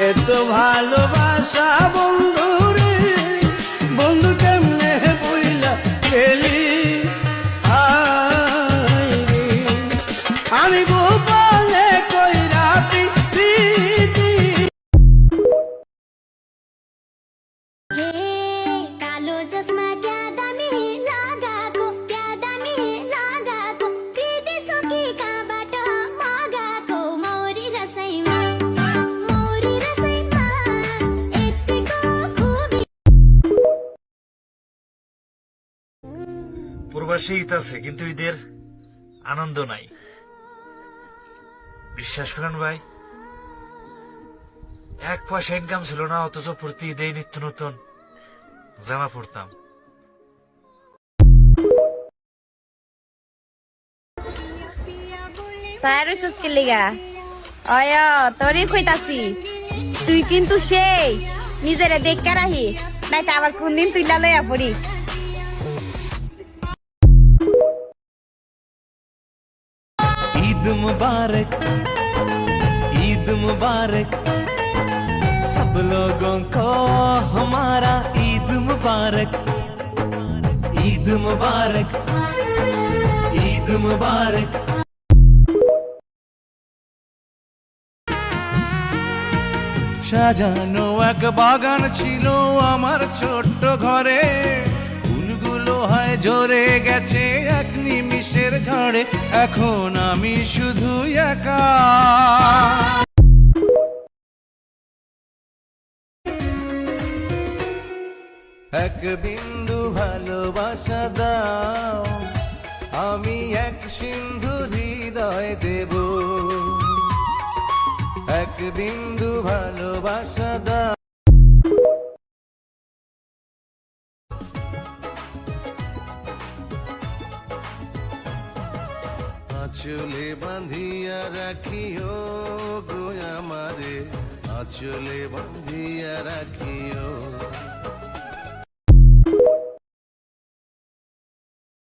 এত ভালোবাসা বন্ধু রে, বন্ধু কেমনে বইলা গেলি। আমি গোপনে কইরা প্রীতি। कालो चश्मा क्या दामी लगा को, क्या दामी लगा को, प्रीति सुखी का बाटो मगा को, मौरी रसैमा यतिको खुबी। প্রবাসী ঈদ আছে কিন্তু ঈদের আনন্দ নাই। বিশ্বাস করেন ভাই, 1 পয়সা ইনকাম ছিল না, অথচ প্রতি ঈদে নিত্য নতুন জামা পরতাম। সাইরুসুস কে লিগা অয় তোরই কইতাছি, তুই কিন্তু সেই নিজেরে দেখে রাখিস, নাই তো আবার কোনদিন তুই লইয়া পড়িস। ईद मुबारक, ईद मुबारक, सब लोगों को हमारा ईद मुबारक, ईद मुबारक, ईद मुबारक। সাজানো এক বাগান ছিল আমার ছোট্ট ঘরে, ফুলগুলো হয় ঝরে গেছে এক নিমিষের ঝড়ে, এখন আমি শুধু একা। এক বিন্দু ভালোবাসা দাও, আমি এক সিন্ধু হৃদয় দেব। এক বিন্দু ভালোবাসা দাও। আঁচলে বাঁধিয়া রাখিও গো আমারে, আঁচলে বাঁধিয়া রাখিও।